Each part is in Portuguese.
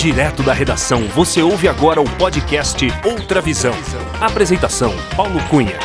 Direto da redação, você ouve agora o podcast Outra Visão. Apresentação, Paulo Cunha.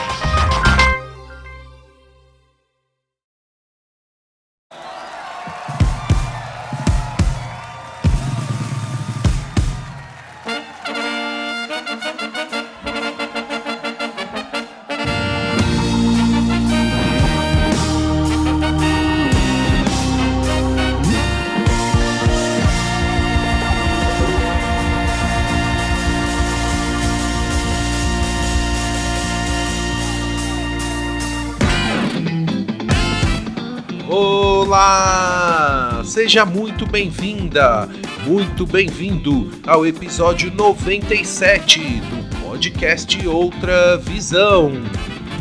Olá! Seja muito bem-vinda, muito bem-vindo ao episódio 97 do podcast Outra Visão.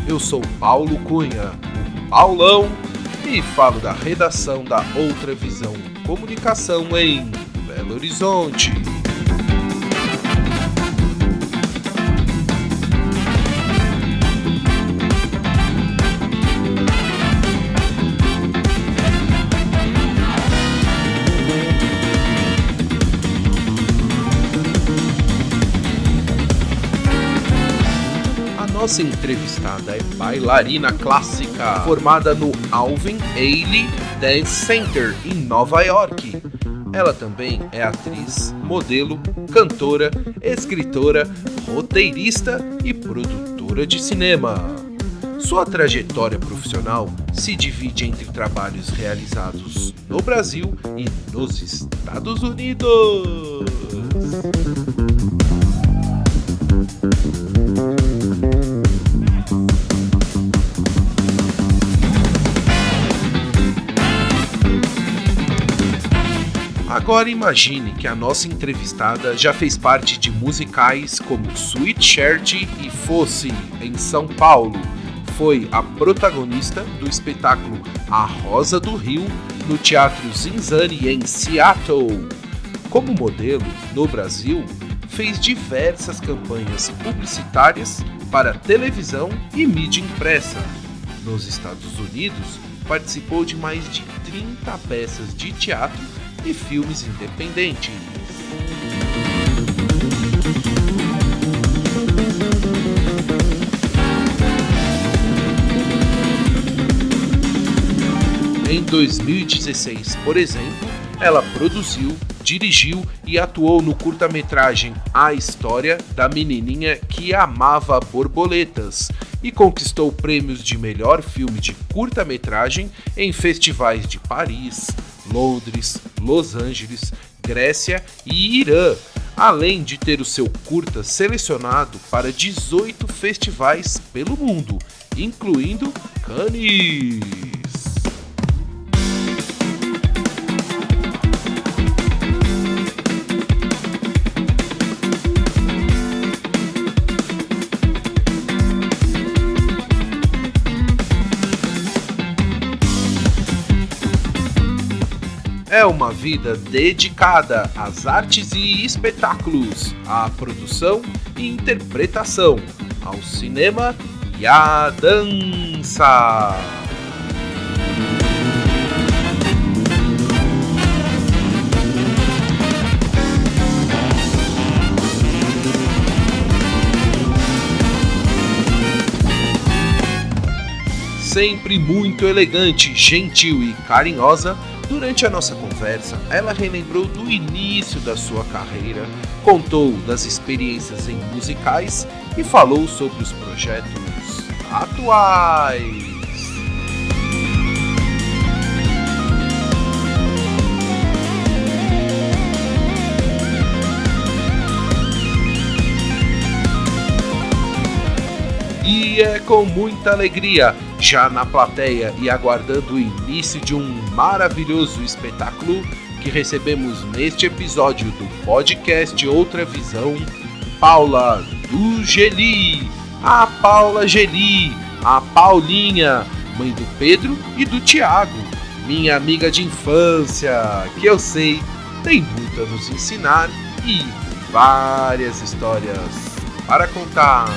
Eu sou Paulo Cunha, o Paulão, e falo da redação da Outra Visão Comunicação em Belo Horizonte. Nossa entrevistada é bailarina clássica, formada no Alvin Ailey Dance Center, em Nova York. Ela também é atriz, modelo, cantora, escritora, roteirista e produtora de cinema. Sua trajetória profissional se divide entre trabalhos realizados no Brasil e nos Estados Unidos. Agora imagine que a nossa entrevistada já fez parte de musicais como Sweet Charity e Fosse, em São Paulo. Foi a protagonista do espetáculo A Rosa do Rio, no Teatro Zinzanni, em Seattle. Como modelo, no Brasil, fez diversas campanhas publicitárias para televisão e mídia impressa. Nos Estados Unidos, participou de mais de 30 peças de teatro e filmes independentes. Em 2016, por exemplo, ela produziu, dirigiu e atuou no curta-metragem A História da Menininha que Amava Borboletas e conquistou prêmios de melhor filme de curta-metragem em festivais de Paris, Londres, Los Angeles, Grécia e Irã, além de ter o seu curta selecionado para 18 festivais pelo mundo, incluindo Cannes. É uma vida dedicada às artes e espetáculos, à produção e interpretação, ao cinema e à dança. Sempre muito elegante, gentil e carinhosa, durante a nossa conversa, ela relembrou do início da sua carreira, contou das experiências em musicais e falou sobre os projetos atuais. E é com muita alegria, já na plateia e aguardando o início de um maravilhoso espetáculo, que recebemos neste episódio do podcast Outra Visão, Paula do Geli, a Paula Geli, a Paulinha, mãe do Pedro e do Tiago, minha amiga de infância, que eu sei tem muito a nos ensinar e várias histórias para contar.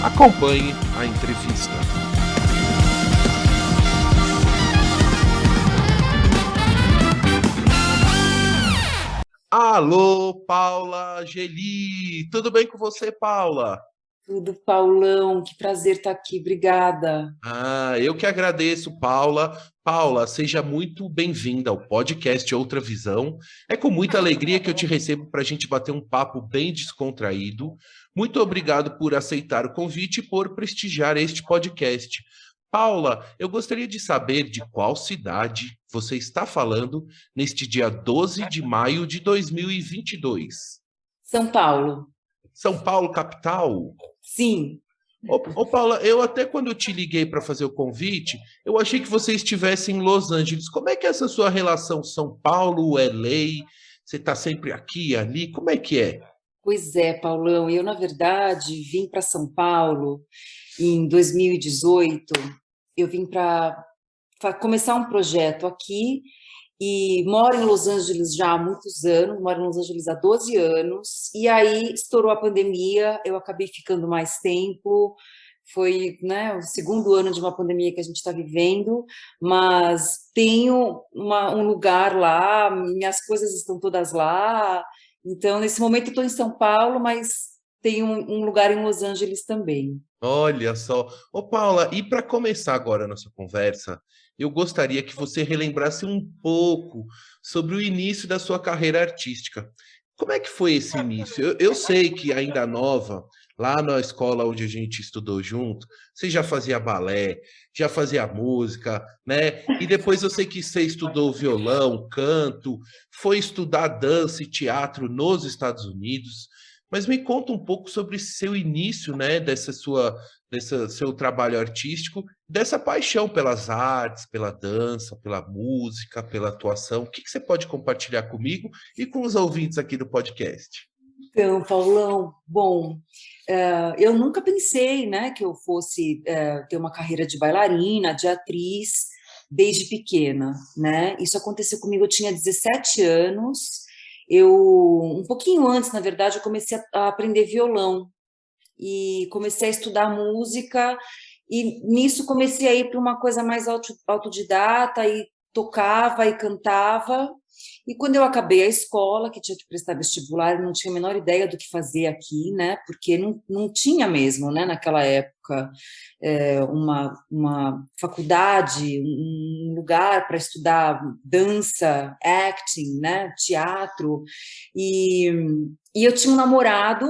Acompanhe a entrevista. Alô, Paula Geli, tudo bem com você, Paula? Tudo, Paulão, que prazer estar aqui, obrigada. Eu que agradeço, Paula. Paula, seja muito bem-vinda ao podcast Outra Visão. É com muita alegria que eu te recebo para a gente bater um papo bem descontraído. Muito obrigado por aceitar o convite e por prestigiar este podcast. Paula, eu gostaria de saber de qual cidade você está falando neste dia 12 de maio de 2022. São Paulo, São Paulo, capital? sim. Ô, Paula, eu até quando eu te liguei para fazer o convite, eu achei que você estivesse em Los Angeles. Como é que é essa sua relação São Paulo, LA? Você está sempre aqui, ali? Como é que é? Pois é, Paulão, eu, na verdade, vim para São Paulo em 2018. Eu vim para começar um projeto aqui e moro em Los Angeles já há muitos anos, moro em Los Angeles há 12 anos, e aí estourou a pandemia, eu acabei ficando mais tempo, foi, né, o segundo ano de uma pandemia que a gente está vivendo, mas tenho um lugar lá, minhas coisas estão todas lá, então nesse momento eu estou em São Paulo, mas tenho um lugar em Los Angeles também. Olha só. Ô, Paula, e para começar agora a nossa conversa, eu gostaria que você relembrasse um pouco sobre o início da sua carreira artística. Como é que foi esse início? Eu sei que ainda nova, lá na escola onde a gente estudou junto, você já fazia balé, já fazia música, né? E depois eu sei que você estudou violão, canto, foi estudar dança e teatro nos Estados Unidos. Mas me conta um pouco sobre seu início, né, desse seu trabalho artístico, dessa paixão pelas artes, pela dança, pela música, pela atuação. O que que você pode compartilhar comigo e com os ouvintes aqui do podcast? Então, Paulão, bom, eu nunca pensei, né, que eu fosse ter uma carreira de bailarina, de atriz, desde pequena, né? Isso aconteceu comigo, eu tinha 17 anos, um pouquinho antes, na verdade, eu comecei a aprender violão e comecei a estudar música e nisso comecei a ir para uma coisa mais autodidata e tocava e cantava. E quando eu acabei a escola, que tinha que prestar vestibular, eu não tinha a menor ideia do que fazer aqui, né? Porque não tinha mesmo, né? Naquela época, uma faculdade, um lugar para estudar dança, acting, né? Teatro. E eu tinha um namorado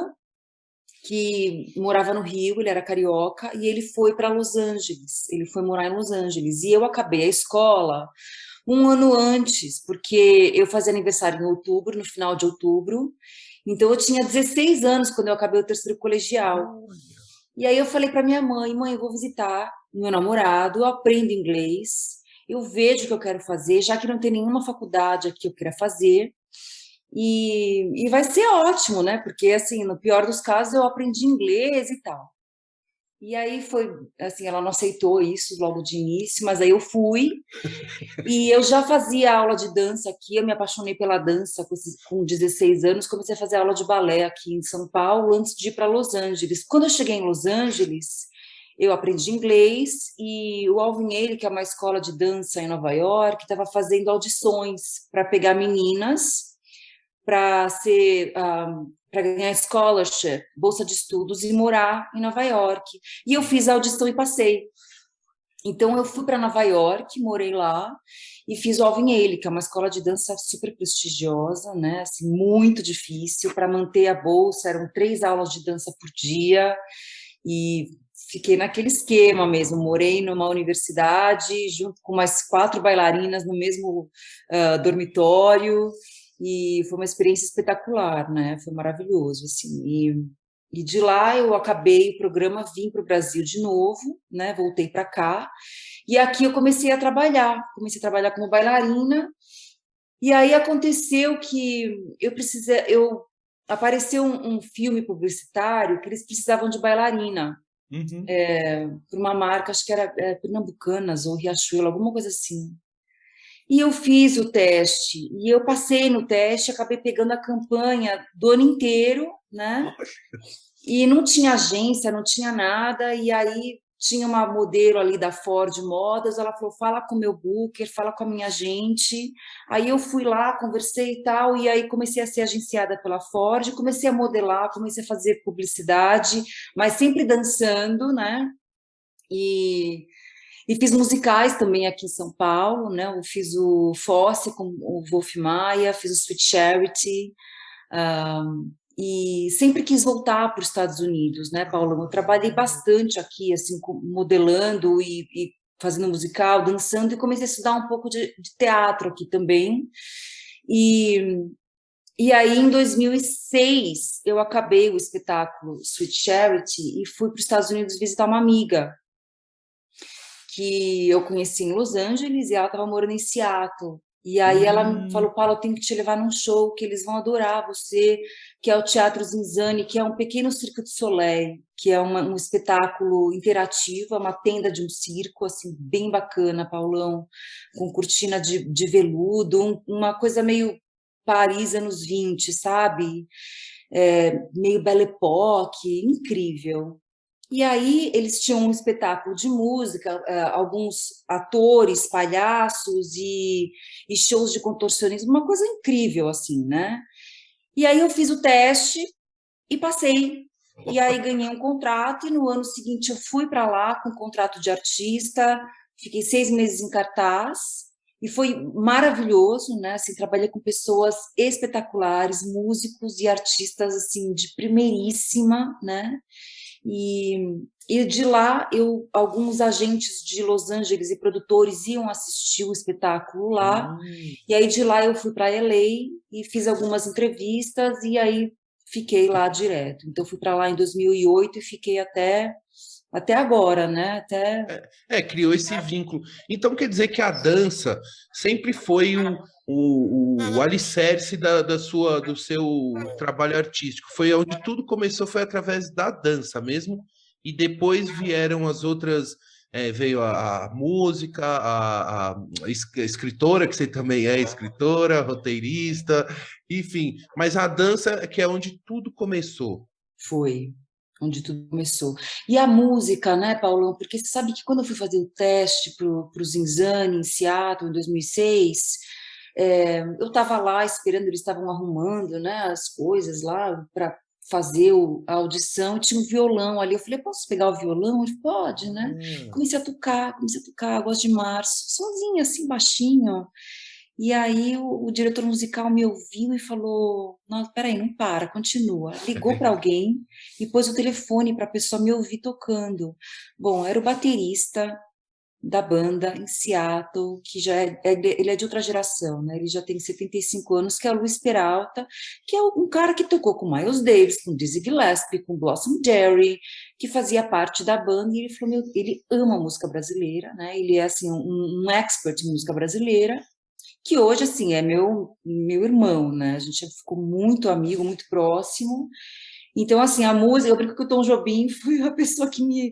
que morava no Rio, ele era carioca, e ele foi para Los Angeles, ele foi morar em Los Angeles, e eu acabei a escola um ano antes, porque eu fazia aniversário em outubro, no final de outubro, então eu tinha 16 anos quando eu acabei o terceiro colegial. E aí eu falei para minha mãe, eu vou visitar meu namorado, eu aprendo inglês, eu vejo o que eu quero fazer, já que não tem nenhuma faculdade aqui que eu queira fazer, e vai ser ótimo, né? Porque, assim, no pior dos casos, eu aprendi inglês e tal. E aí foi, assim, ela não aceitou isso logo de início, mas aí eu fui, e eu já fazia aula de dança aqui, eu me apaixonei pela dança com 16 anos, comecei a fazer aula de balé aqui em São Paulo, antes de ir para Los Angeles. Quando eu cheguei em Los Angeles, eu aprendi inglês, e o Alvin Ailey, que é uma escola de dança em Nova York, estava fazendo audições para pegar meninas para ganhar scholarship, bolsa de estudos e morar em Nova York. E eu fiz a audição e passei. Então eu fui para Nova York, morei lá e fiz o Alvin Ailey, que é uma escola de dança super prestigiosa, né? Assim, muito difícil para manter a bolsa, eram 3 aulas de dança por dia e fiquei naquele esquema mesmo, morei numa universidade junto com mais 4 bailarinas no mesmo dormitório. E foi uma experiência espetacular, né? Foi maravilhoso, assim. E de lá eu acabei o programa, vim para o Brasil de novo, né? Voltei para cá. E aqui eu comecei a trabalhar como bailarina. E aí aconteceu que apareceu um filme publicitário que eles precisavam de bailarina. Uhum. Por uma marca, acho que era Pernambucanas ou Riachuelo, alguma coisa assim. E eu fiz o teste, e eu passei no teste, acabei pegando a campanha do ano inteiro, né? E não tinha agência, não tinha nada, e aí tinha uma modelo ali da Ford Modas, ela falou, fala com o meu booker, fala com a minha agente. Aí eu fui lá, conversei e tal, e aí comecei a ser agenciada pela Ford, comecei a modelar, comecei a fazer publicidade, mas sempre dançando, né? E, e fiz musicais também aqui em São Paulo, né? Eu fiz o Fosse com o Wolf Maia, fiz o Sweet Charity, e sempre quis voltar para os Estados Unidos, né, Paulo? Eu trabalhei bastante aqui, assim, modelando e fazendo musical, dançando, e comecei a estudar um pouco de teatro aqui também. E, e aí, em 2006, eu acabei o espetáculo Sweet Charity e fui para os Estados Unidos visitar uma amiga que eu conheci em Los Angeles e ela estava morando em Seattle. E aí ela falou, Paulo, eu tenho que te levar num show que eles vão adorar você, que é o Teatro Zinzanni, que é um pequeno Cirque du Soleil, que é um espetáculo interativo, é uma tenda de um circo, assim, bem bacana, Paulão, com cortina de veludo, uma coisa meio Paris anos 20, sabe? Meio Belle Époque, incrível. E aí eles tinham um espetáculo de música, alguns atores, palhaços e shows de contorcionismo, uma coisa incrível, assim, né? E aí eu fiz o teste e passei. E aí ganhei um contrato e no ano seguinte eu fui para lá com um contrato de artista, fiquei 6 meses em cartaz e foi maravilhoso, né? Assim, trabalhei com pessoas espetaculares, músicos e artistas, assim, de primeiríssima, né? E de lá, alguns agentes de Los Angeles e produtores iam assistir o espetáculo lá. E aí de lá eu fui para LA e fiz algumas entrevistas e aí fiquei lá direto. Então fui para lá em 2008 e fiquei até agora, né? Criou esse vínculo. Então quer dizer que a dança sempre foi o alicerce do seu trabalho artístico. Foi onde tudo começou, foi através da dança mesmo, e depois vieram as outras, veio a música, a escritora, que você também é escritora, roteirista, enfim, mas a dança que é onde tudo começou. Foi onde tudo começou. E a música, né, Paulão? Porque você sabe que quando eu fui fazer o teste para o Zinzanni, em Seattle, em 2006, eu estava lá esperando, eles estavam arrumando, né, as coisas lá para fazer a audição, e tinha um violão ali. Eu falei, posso pegar o violão? Ele falou, pode, né? Comecei a tocar, Águas de Março, sozinha, assim, baixinho. E aí o diretor musical me ouviu e falou, não, peraí, não para, continua. Ligou para alguém e pôs o telefone para a pessoa me ouvir tocando. Bom, era o baterista da banda em Seattle, que ele é de outra geração, né? Ele já tem 75 anos, que é o Luiz Peralta, que é um cara que tocou com Miles Davis, com Dizzy Gillespie, com Blossom Jerry, que fazia parte da banda, e ele falou, ele ama música brasileira, né? Ele é, assim, um expert em música brasileira, que hoje, assim, é meu irmão, né? A gente ficou muito amigo, muito próximo. Então, assim, a música, eu brinco que o Tom Jobim foi a pessoa que me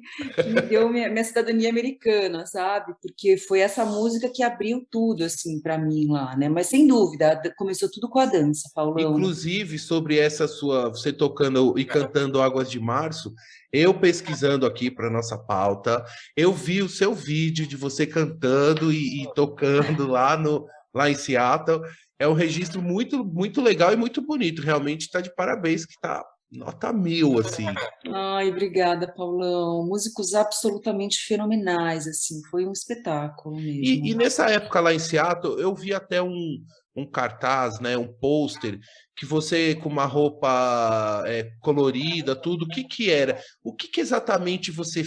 deu minha cidadania americana, sabe? Porque foi essa música que abriu tudo, assim, para mim lá, né? Mas, sem dúvida, começou tudo com a dança, Paulão. Inclusive, sobre essa você tocando e cantando Águas de Março, eu pesquisando aqui para nossa pauta, eu vi o seu vídeo de você cantando e tocando lá em Seattle. É um registro muito, muito legal e muito bonito. Realmente está de parabéns, que está nota 1000, assim. Ai, obrigada, Paulão. Músicos absolutamente fenomenais, assim, foi um espetáculo mesmo. E nessa época lá em Seattle, eu vi até um cartaz, né, um pôster, que você com uma roupa colorida, tudo, o que que era? O que que exatamente você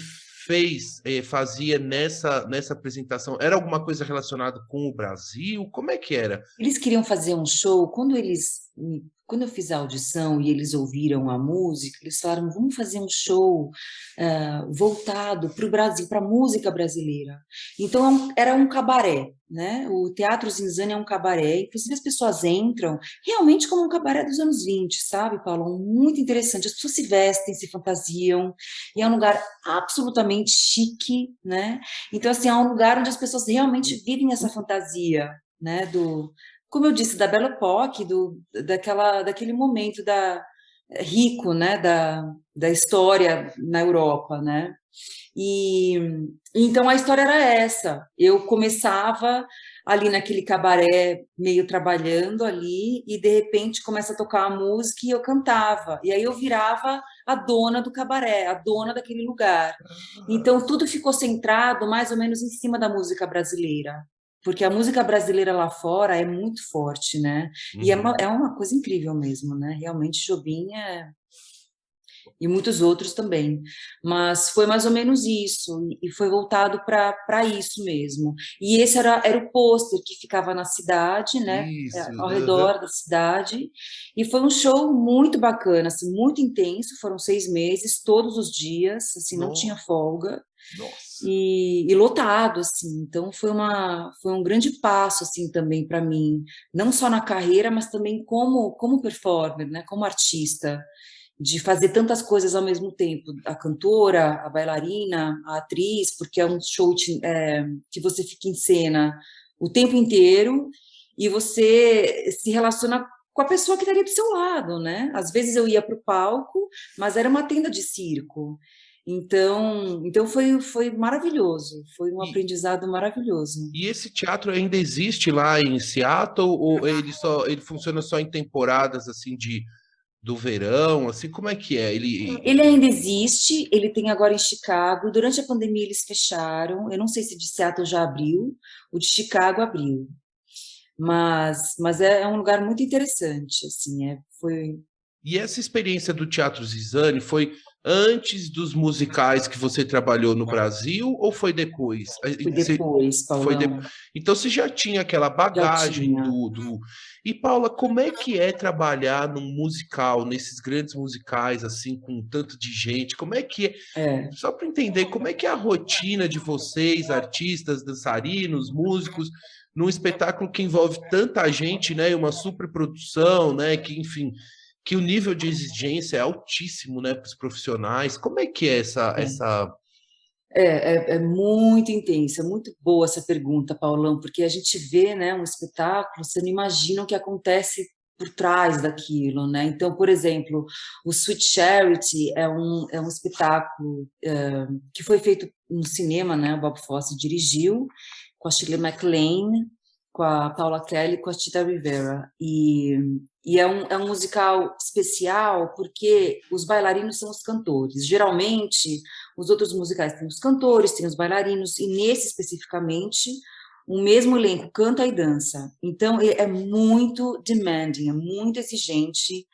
fazia nessa apresentação? Era alguma coisa relacionada com o Brasil? Como é que era? Eles queriam fazer um show, quando eu fiz a audição e eles ouviram a música, eles falaram, vamos fazer um show voltado para o Brasil, para a música brasileira. Então, era um cabaré, né? O Teatro Zinzanni é um cabaré, inclusive as pessoas entram realmente como um cabaré dos anos 20, sabe, Paulo? Muito interessante, as pessoas se vestem, se fantasiam, e é um lugar absolutamente chique, né? Então, assim, é um lugar onde as pessoas realmente vivem essa fantasia, né, como eu disse, da Belle Époque, daquele momento rico, né, da história na Europa, né? E então a história era essa. Eu começava ali naquele cabaré, meio trabalhando ali, e de repente começa a tocar a música e eu cantava. E aí eu virava a dona do cabaré, a dona daquele lugar. Então tudo ficou centrado mais ou menos em cima da música brasileira. Porque a música brasileira lá fora é muito forte, né? E é uma coisa incrível mesmo, né? Realmente Jobim e muitos outros também. Mas foi mais ou menos isso, e foi voltado para isso mesmo. E esse era o pôster que ficava na cidade, né, Isso. ao redor da cidade, e foi um show muito bacana, assim, muito intenso, foram 6 meses, todos os dias, assim, não tinha folga, Nossa. e lotado, assim, então foi um grande passo, assim, também para mim, não só na carreira, mas também como performer, né, como artista, de fazer tantas coisas ao mesmo tempo, a cantora, a bailarina, a atriz, porque é um show que você fica em cena o tempo inteiro e você se relaciona com a pessoa que está ali do seu lado, né? Às vezes eu ia para o palco, mas era uma tenda de circo. Então foi maravilhoso, foi um E, aprendizado maravilhoso. e esse teatro ainda existe lá em Seattle ou ele funciona só em temporadas assim de do verão, assim, como é que é? Ele ainda existe, ele tem agora em Chicago. Durante a pandemia eles fecharam. Eu não sei se de Seattle já abriu, o de Chicago abriu. Mas é um lugar muito interessante, assim, foi E essa experiência do Teatro Zizani foi antes dos musicais que você trabalhou no Brasil ou foi depois? depois, Foi de... Paulão, Então você já tinha aquela já bagagem tinha. do... E Paula, como é que é trabalhar num musical, nesses grandes musicais, assim, com tanto de gente? Como é que é? É. Só para entender, como é que é a rotina de vocês, artistas, dançarinos, músicos, num espetáculo que envolve tanta gente, né? E uma superprodução, né? Que, enfim, que o nível de exigência é altíssimo, né, para os profissionais. Como é que é essa... É muito intensa, muito boa essa pergunta, Paulão, porque a gente vê, né, um espetáculo, você não imagina o que acontece por trás daquilo, né? Então, por exemplo, o Sweet Charity é um espetáculo que foi feito no cinema, né? O Bob Fosse dirigiu, com a Shirley MacLaine, com a Paula Kelly, com a Tita Rivera. E é um musical especial porque os bailarinos são os cantores. Geralmente, os outros musicais têm os cantores, têm os bailarinos, e nesse especificamente, o mesmo elenco canta e dança. Então, é muito demanding, é muito exigente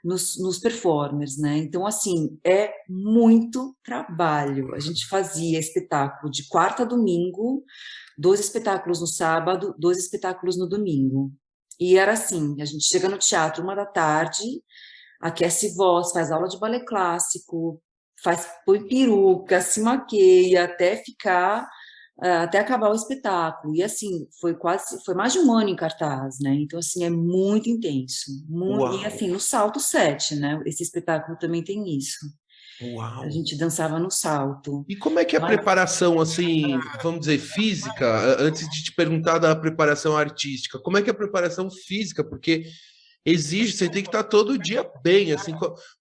nos performers, né? Então, assim, é muito trabalho. A gente fazia espetáculo de quarta a domingo, 2 espetáculos no sábado, 2 espetáculos no domingo. E era assim, a gente chega no teatro 1 da tarde, aquece voz, faz aula de balé clássico, põe peruca, se maqueia, até acabar o espetáculo. E assim, foi mais de um ano em cartaz, né? Então, assim, é muito intenso. E Uau, assim, no salto 7, né? Esse espetáculo também tem isso. A uau. gente dançava no salto. E como é que é a Mas, preparação, assim, vamos dizer, física, antes de te perguntar da preparação artística, como é que é a preparação física? Porque exige, você tem que estar todo dia bem, assim,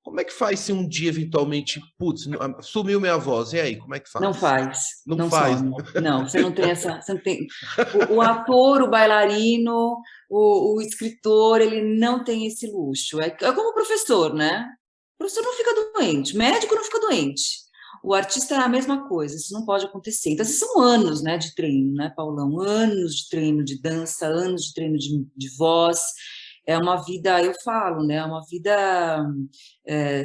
como é que faz se um dia, eventualmente, putz, sumiu minha voz, e aí, como é que não faz? faz, Não não faz. some. Não, você não tem essa. Você não tem, o ator, o bailarino, o escritor, ele não tem esse luxo. É como o professor, né? O professor não fica doente, o médico não fica doente. O artista é a mesma coisa, isso não pode acontecer. Então, esses são anos, né, de treino, né, Paulão? Anos de treino de dança, anos de treino de voz. É uma vida, eu falo, né, é uma vida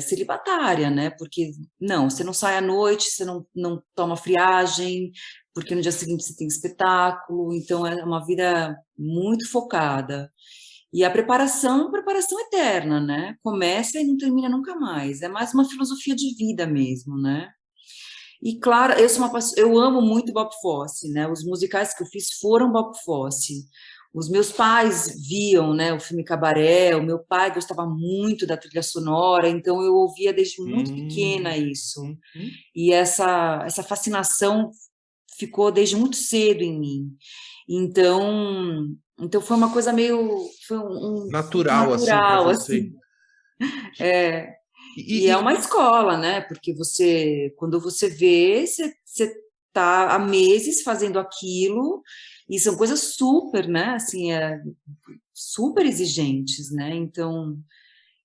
celibatária, né? Porque não, você não sai à noite, você não toma friagem, porque no dia seguinte você tem espetáculo, então é uma vida muito focada. E a preparação eterna, né? Começa e não termina nunca mais. É mais uma filosofia de vida mesmo, né? E claro, eu amo muito Bob Fosse, né? Os musicais que eu fiz foram Bob Fosse. Os meus pais viam, né, o filme Cabaré, o meu pai gostava muito da trilha sonora, então eu ouvia desde muito pequena isso. Hum. E essa fascinação ficou desde muito cedo em mim. Então foi uma coisa meio foi um Natural, assim, para natural você. assim. É. E é uma escola, né? Porque quando você vê, você está há meses fazendo aquilo, e são coisas super, né? Assim, super exigentes, né? Então,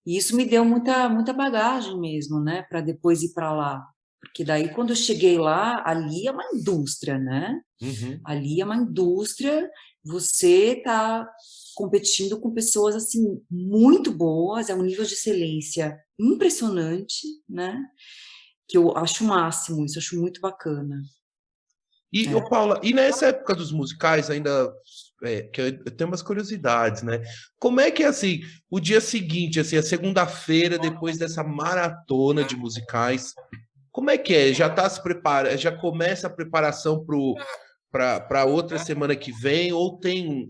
isso me deu muita bagagem mesmo, né? Para depois ir para lá. Porque daí, quando eu cheguei lá, ali é uma indústria, né? Uhum. Ali é uma indústria, você está competindo com pessoas, assim, muito boas, é um nível de excelência impressionante, né? Que eu acho o máximo, isso eu acho muito bacana. E, ô Paula, e nessa época dos musicais ainda, que eu tenho umas curiosidades, né? Como é que é assim, o dia seguinte, assim, a segunda-feira, depois dessa maratona de musicais, como é que é? Já tá se prepara, já começa a preparação para outra semana que vem, ou tem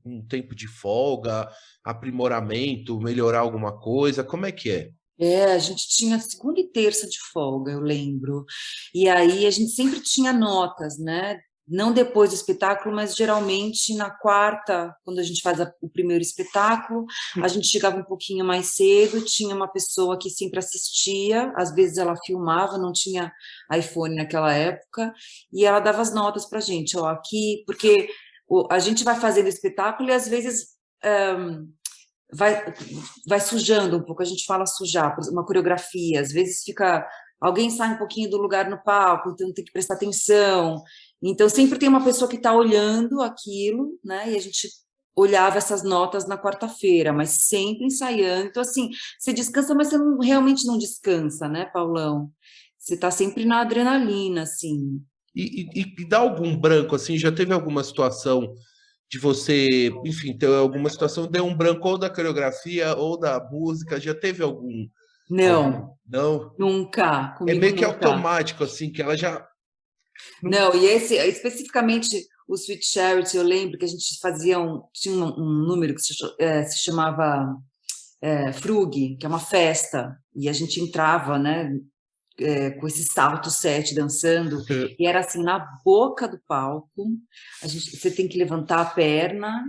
um tempo de folga, aprimoramento, melhorar alguma coisa? Como é que é? A gente tinha segunda e terça de folga, eu lembro. E aí a gente sempre tinha notas, né? Não depois do espetáculo, mas geralmente na quarta, quando a gente faz o primeiro espetáculo, a gente chegava um pouquinho mais cedo, tinha uma pessoa que sempre assistia, às vezes ela filmava, não tinha iPhone naquela época, e ela dava as notas para a gente, ó, aqui, porque a gente vai fazendo espetáculo e às vezes vai, vai sujando um pouco, a gente fala sujar, por exemplo, uma coreografia, às vezes alguém sai um pouquinho do lugar no palco, então tem que prestar atenção, então sempre tem uma pessoa que está olhando aquilo, né, e a gente olhava essas notas na quarta-feira, mas sempre ensaiando, então assim, você descansa, mas você realmente não descansa, né, Paulão? Você está sempre na adrenalina, assim. E dá algum branco, assim, já teve alguma situação de você, enfim, ter alguma situação, deu um branco ou da coreografia ou da música, já teve algum, Não, não? nunca, É comigo meio que nunca. automático, assim, que ela já... Não, e especificamente o Sweet Charity, eu lembro que a gente tinha um número que se chamava Frug, que é uma festa, e a gente entrava, né, com esse salto sete dançando, e era assim, na boca do palco, você tem que levantar a perna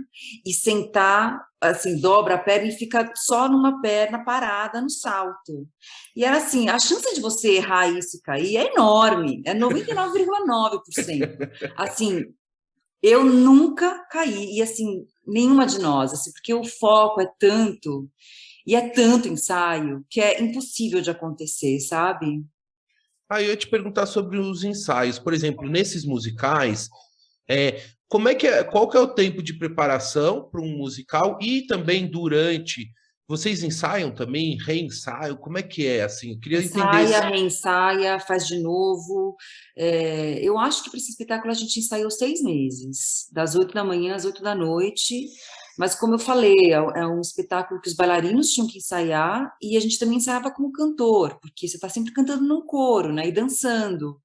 e sentar, assim, dobra a perna e fica só numa perna parada no salto. E era assim, a chance de você errar isso e cair é enorme, é 99,9%. Assim, eu nunca caí, e assim, nenhuma de nós, assim, porque o foco é tanto, e é tanto ensaio, que é impossível de acontecer, sabe? Aí eu ia te perguntar sobre os ensaios. Por exemplo, nesses musicais, como é que qual que é o tempo de preparação para um musical e também durante? Vocês ensaiam também, reensaiam? Como é que é assim? Eu queria entender Ensaia, reensaia, faz de novo. Eu acho que para esse espetáculo a gente ensaiou 6 meses, das 8 da manhã às 8 da noite. Mas, como eu falei, é um espetáculo que os bailarinos tinham que ensaiar e a gente também ensaiava como cantor, porque você está sempre cantando num coro, né, e dançando.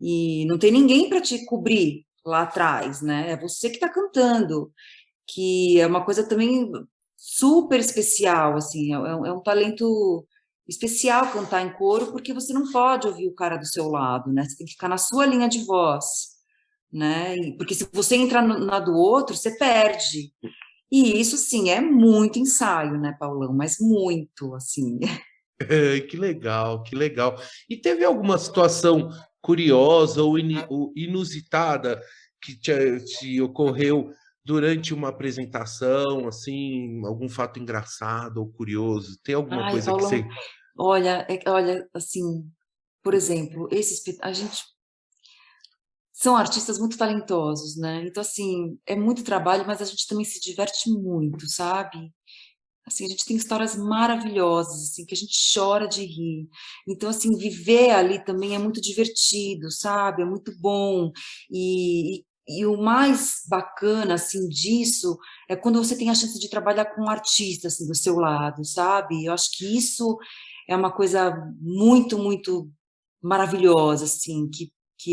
E não tem ninguém para te cobrir lá atrás, né? É você que está cantando, que é uma coisa também super especial, assim, é um talento especial cantar em coro, porque você não pode ouvir o cara do seu lado, né? Você tem que ficar na sua linha de voz, né? Porque se você entrar na do outro, você perde. E isso, sim, é muito ensaio, né, Paulão? Mas muito, assim. Que legal, que legal. E teve alguma situação curiosa ou inusitada que te ocorreu durante uma apresentação, assim, algum fato engraçado ou curioso? Tem alguma Ai, coisa que você... Paulão, olha, assim, por exemplo, a gente são artistas muito talentosos, né? Então, assim, é muito trabalho, mas a gente também se diverte muito, sabe? Assim, a gente tem histórias maravilhosas, assim, que a gente chora de rir. Então, assim, viver ali também é muito divertido, sabe? É muito bom. E o mais bacana, assim, disso é quando você tem a chance de trabalhar com um artista, assim, do seu lado, sabe? Eu acho que isso é uma coisa muito maravilhosa, assim, que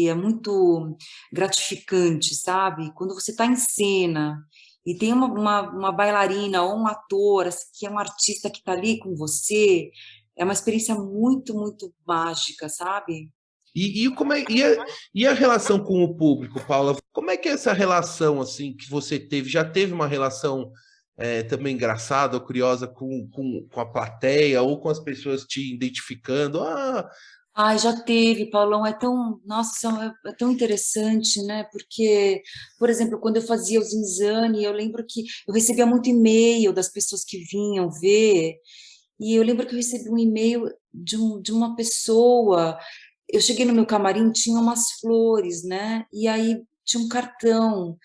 é muito gratificante, sabe? Quando você está em cena e tem uma bailarina ou um ator assim, que é um artista que está ali com você, é uma experiência muito mágica, sabe? E a relação com o público, Paula? Como é que é essa relação assim que você teve? Já teve uma relação também engraçada ou curiosa com a plateia ou com as pessoas te identificando? Ai, já teve, Paulão, nossa, é tão interessante, né? Porque, por exemplo, quando eu fazia o Zinzane, eu lembro que eu recebia muito e-mail das pessoas que vinham ver, e eu lembro que eu recebi um e-mail de uma pessoa, eu cheguei no meu camarim, tinha umas flores, né? E aí tinha um cartão,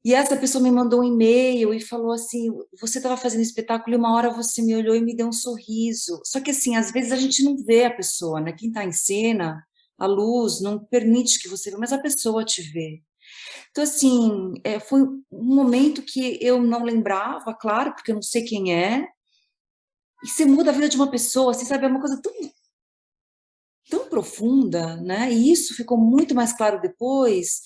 e essa pessoa me mandou um e-mail e falou assim: você estava fazendo espetáculo e uma hora você me olhou e me deu um sorriso. Só que assim, às vezes a gente não vê a pessoa, né? Quem está em cena, a luz não permite que você veja, mas a pessoa te vê. Então, assim, foi um momento que eu não lembrava, claro, porque eu não sei quem é, e você muda a vida de uma pessoa, você sabe, é uma coisa tão profunda, né? E isso ficou muito mais claro depois,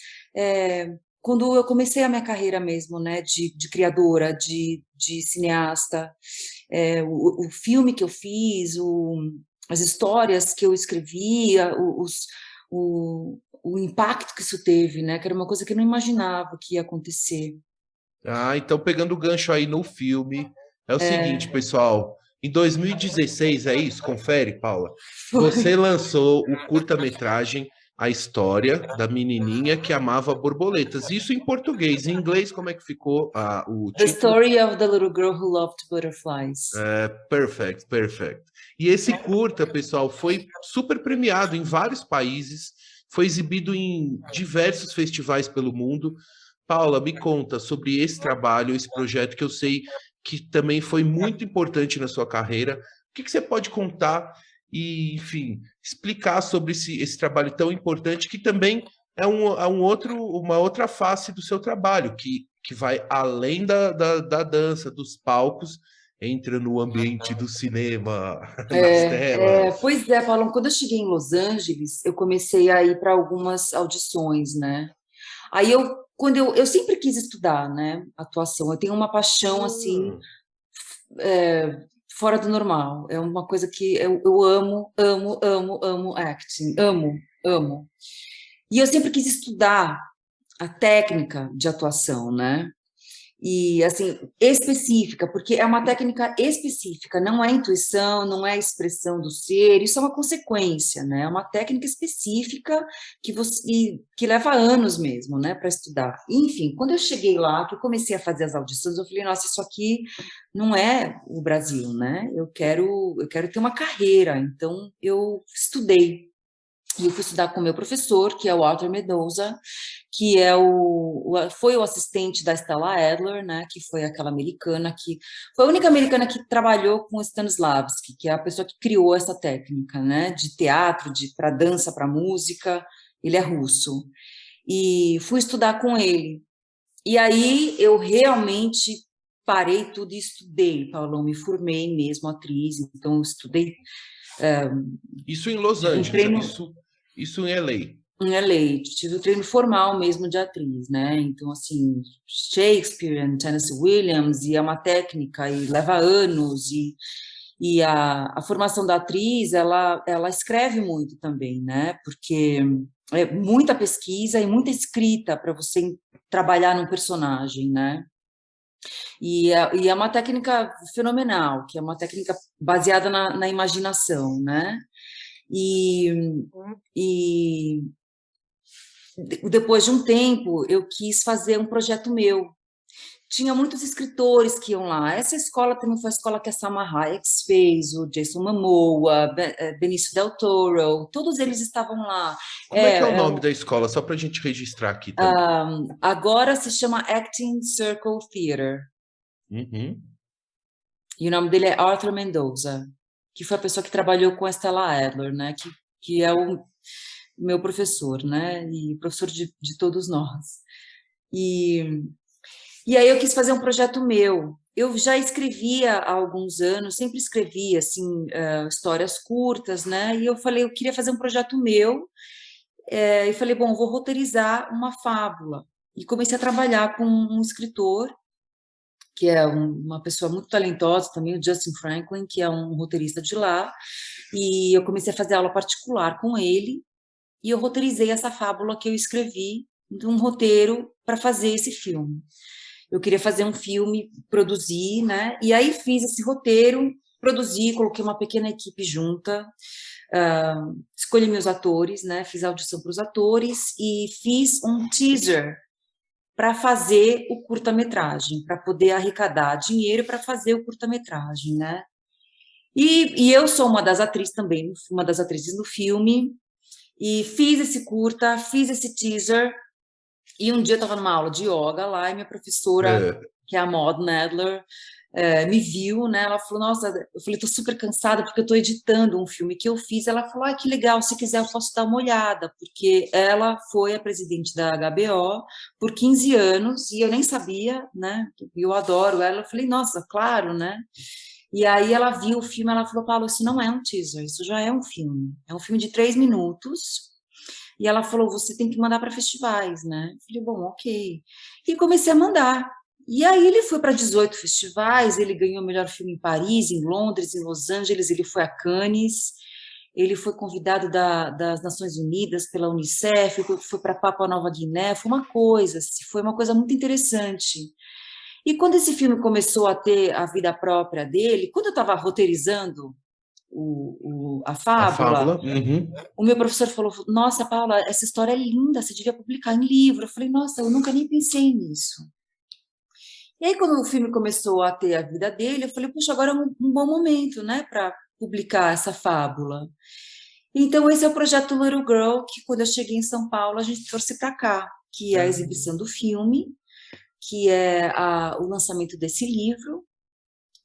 quando eu comecei a minha carreira mesmo, né? De criadora, de cineasta, o filme que eu fiz, as histórias que eu escrevia, o impacto que isso teve, né? Que era uma coisa que eu não imaginava que ia acontecer. Então pegando o gancho aí no filme, é o seguinte, É, pessoal. Em 2016, é isso? Confere, Paula. Você foi. lançou o curta-metragem A História da Menininha que Amava Borboletas. Isso em português. Em inglês, como é que ficou o The título? Story of the Little Girl Who Loved Butterflies. Perfect, perfect. E esse curta, pessoal, foi super premiado em vários países, foi exibido em diversos festivais pelo mundo. Paula, me conta sobre esse trabalho, esse projeto que eu sei que também foi muito importante na sua carreira. O que você pode contar e, enfim, explicar sobre esse trabalho tão importante que também uma outra face do seu trabalho, que vai além da dança, dos palcos, entra no ambiente do cinema, nas telas. Pois é, Paulo, quando eu cheguei em Los Angeles, eu comecei a ir para algumas audições, né? Aí eu sempre quis estudar, né, atuação. Eu tenho uma paixão assim Hum. fora do normal. É uma coisa que eu amo, amo, amo, amo acting, amo, amo. E eu sempre quis estudar a técnica de atuação, né? E assim, específica, porque é uma técnica específica, não é intuição, não é expressão do ser, isso é uma consequência, né? É uma técnica específica que leva anos mesmo, né, para estudar. Enfim, quando eu cheguei lá, que eu comecei a fazer as audições, eu falei, nossa, isso aqui não é o Brasil, né? Eu quero ter uma carreira, então eu estudei. E eu fui estudar com o meu professor, que é o Arthur Medoza, que foi o assistente da Stella Adler, né, que foi aquela americana que foi a única americana que trabalhou com Stanislavski, que é a pessoa que criou essa técnica, né, de teatro, para dança, para música. Ele é russo. E fui estudar com ele. E aí eu realmente parei tudo e estudei, Paulão, me formei mesmo atriz, então eu estudei, Isso em Los tive um Angeles, treino isso em LA. em LA, tive o treino formal mesmo de atriz, né? Então, assim, Shakespeare, Tennessee Williams, e é uma técnica, e leva anos, e a formação da atriz, ela escreve muito também, né? Porque é muita pesquisa e muita escrita para você trabalhar num personagem, né? E é uma técnica fenomenal, que é uma técnica baseada na imaginação, né? E, e depois de um tempo, eu quis fazer um projeto meu. Tinha muitos escritores que iam lá. Essa escola também foi a escola que a Salma Hayek fez, o Jason Momoa, Benício Del Toro, todos eles estavam lá. Como é que é o nome da escola? Só para a gente registrar aqui também. Agora se chama Acting Circle Theater, Uhum. e o nome dele é Arthur Mendoza, que foi a pessoa que trabalhou com a Stella Adler, né? Que é o meu professor, né? E professor de todos nós. E E aí eu quis fazer um projeto meu. Eu já escrevia há alguns anos, sempre escrevia assim histórias curtas, né? E eu falei, eu queria fazer um projeto meu. E falei, bom, vou roteirizar uma fábula. E comecei a trabalhar com um escritor que é uma pessoa muito talentosa também, o Justin Franklin, que é um roteirista de lá. E eu comecei a fazer aula particular com ele. E eu roteirizei essa fábula que eu escrevi, de um roteiro para fazer esse filme. eu queria fazer um filme, produzir, né? E aí fiz esse roteiro, produzi, coloquei uma pequena equipe junta, escolhi meus atores, né? Fiz a audição para os atores e fiz um teaser para fazer o curta-metragem, para poder arrecadar dinheiro para fazer o curta-metragem, né? E eu sou uma das atrizes também, uma das atrizes no filme, e fiz esse curta, fiz esse teaser, e um dia eu estava numa aula de yoga lá, e minha professora, que é a Maud Nadler, me viu, né? Ela falou, nossa, eu falei, tô super cansada porque eu tô editando um filme que eu fiz. Ela falou, que legal, se quiser eu posso dar uma olhada, porque ela foi a presidente da HBO por 15 anos e eu nem sabia, né? Eu adoro ela. Eu falei, nossa, claro, né? E aí ela viu o filme, ela falou, Paulo, isso não é um teaser, isso já é um filme de 3 minutos. E ela falou, você tem que mandar para festivais, né? Eu falei, bom, ok. E comecei a mandar. E aí ele foi para 18 festivais, ele ganhou o melhor filme em Paris, em Londres, em Los Angeles, ele foi a Cannes, ele foi convidado das Nações Unidas pela Unicef, foi para Papua Nova Guiné, foi uma coisa muito interessante. E quando esse filme começou a ter a vida própria dele, quando eu estava roteirizando a fábula, o meu professor falou, nossa, Paula, essa história é linda, você devia publicar em livro. Eu falei, nossa, eu nunca nem pensei nisso. E aí, quando o filme começou a ter a vida dele, eu falei, puxa, agora é um bom momento, né, para publicar essa fábula. Então, esse é o projeto Little Girl, que quando eu cheguei em São Paulo, a gente trouxe para cá, que é a exibição do filme, que é o lançamento desse livro.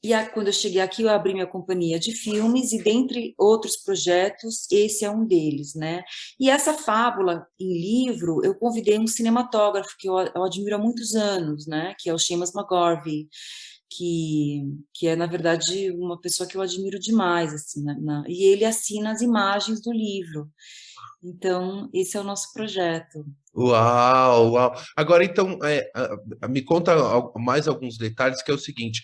E quando eu cheguei aqui, eu abri minha companhia de filmes e, dentre outros projetos, esse é um deles, né? E essa fábula em livro, eu convidei um cinematógrafo que eu admiro há muitos anos, né? Que é o Seamus McGorvey, que é, na verdade, uma pessoa que eu admiro demais, assim, e ele assina as imagens do livro. Então, esse é o nosso projeto. Uau, uau. Agora, então, me conta mais alguns detalhes, que é o seguinte...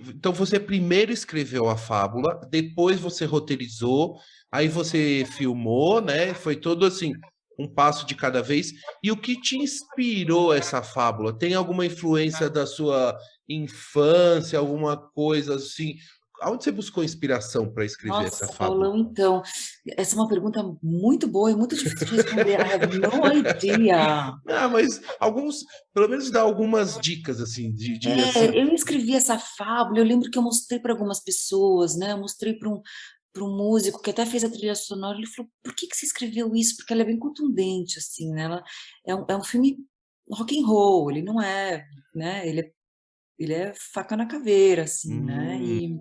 Então você primeiro escreveu a fábula, depois você roteirizou, aí você filmou, né? Foi todo assim, um passo de cada vez. E o que te inspirou essa fábula? Tem alguma influência da sua infância, alguma coisa assim? Aonde você buscou inspiração para escrever essa Nossa, fábula? Paulão, então, essa é uma pergunta muito boa e muito difícil de responder. I have no idea. Mas pelo menos dá algumas dicas assim assim. Eu escrevi essa fábula, eu lembro que eu mostrei para algumas pessoas, né? Eu mostrei para um músico que até fez a trilha sonora, ele falou, por que você escreveu isso? Porque ela é bem contundente, assim, né? Ela é um filme rock and roll, ele não é, né? Ele é faca na caveira, assim, né? E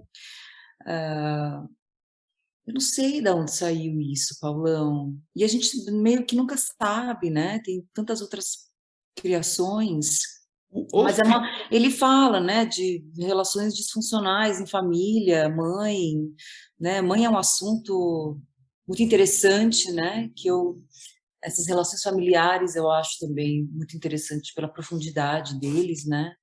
eu não sei de onde saiu isso, Paulão. E a gente meio que nunca sabe, né? Tem tantas outras criações. Mas ele fala, né, de relações disfuncionais em família, mãe, né? Mãe é um assunto muito interessante, né? Essas relações familiares eu acho também muito interessante pela profundidade deles, né?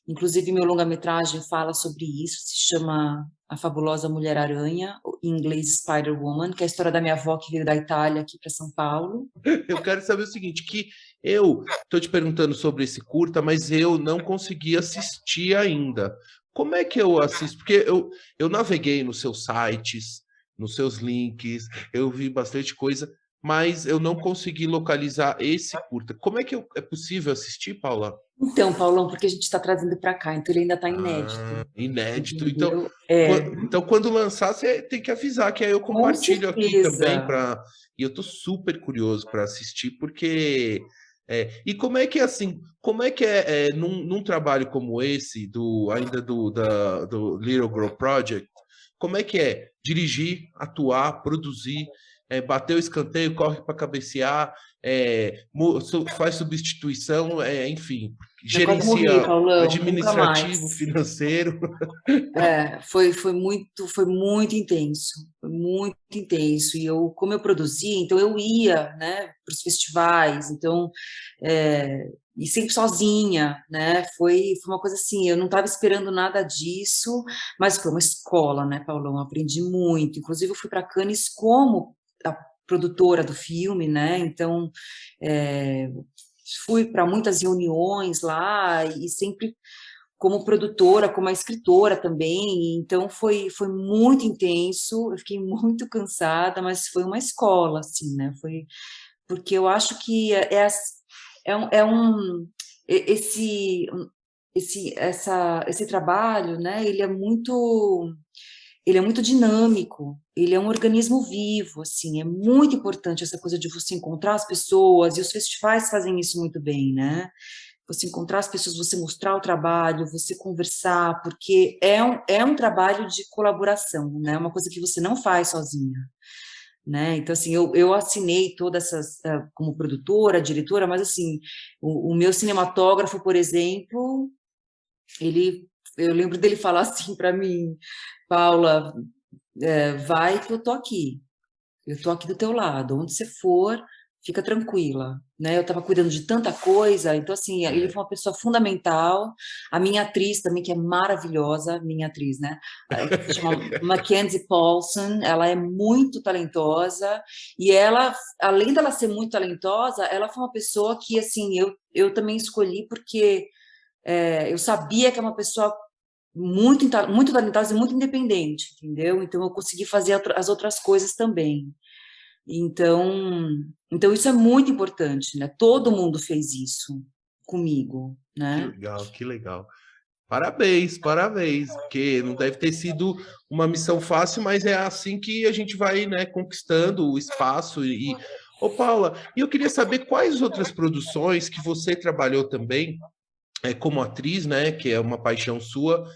Inclusive, meu longa-metragem fala sobre isso, se chama A Fabulosa Mulher-Aranha, em inglês Spider-Woman, que é a história da minha avó que veio da Itália aqui para São Paulo. Eu quero saber o seguinte, que eu estou te perguntando sobre esse curta, mas eu não consegui assistir ainda. Como é que eu assisto? Porque eu naveguei nos seus sites, nos seus links, eu vi bastante coisa, mas eu não consegui localizar esse curta. Como é que é possível assistir, Paula? Então, Paulão, porque a gente está trazendo para cá, então ele ainda está inédito. Inédito. Entendeu? Então, quando lançar, você tem que avisar, que aí eu compartilho aqui também. E eu tô super curioso para assistir, porque... E como é que é assim? Como é que num trabalho como esse, do Little Girl Project, como é que é dirigir, atuar, produzir, bater o escanteio, corre para cabecear, faz substituição, enfim, gerencia Paulão, administrativo, financeiro. Foi muito intenso, foi muito intenso. E como eu produzia, então eu ia, né, para os festivais, então e sempre sozinha, né? Foi uma coisa assim, eu não estava esperando nada disso, mas foi uma escola, né, Paulão? Eu aprendi muito. Inclusive, eu fui para Cannes como a produtora do filme, né? Então, fui para muitas reuniões lá e sempre como produtora, como escritora também, então foi muito intenso, eu fiquei muito cansada, mas foi uma escola, assim, né, porque eu acho que esse, esse trabalho, né, ele é muito dinâmico, ele é um organismo vivo, assim, é muito importante essa coisa de você encontrar as pessoas, e os festivais fazem isso muito bem, né, você encontrar as pessoas, você mostrar o trabalho, você conversar, porque é um trabalho de colaboração, né? Uma coisa que você não faz sozinha, né? Então, assim, eu assinei todas essas, como produtora, diretora, mas, assim, o meu cinematógrafo, por exemplo, eu lembro dele falar assim para mim, Paula, vai que eu tô aqui do teu lado, onde você for, fica tranquila, né? Eu estava cuidando de tanta coisa, então, assim, ele foi uma pessoa fundamental. A minha atriz também, que é maravilhosa, minha atriz, né? Se chama Mackenzie Paulson, ela é muito talentosa, e ela, além dela ser muito talentosa, ela foi uma pessoa que, assim, eu também escolhi porque eu sabia que é uma pessoa muito talentosa e muito independente, entendeu? Então, eu consegui fazer as outras coisas também. Então isso é muito importante, né? Todo mundo fez isso comigo, Que né? legal, que legal. Parabéns, parabéns, porque não deve ter sido uma missão fácil, mas é assim que a gente vai, né, conquistando o espaço Ô, Paula, e eu queria saber quais outras produções que você trabalhou também, como atriz, né, que é uma paixão sua,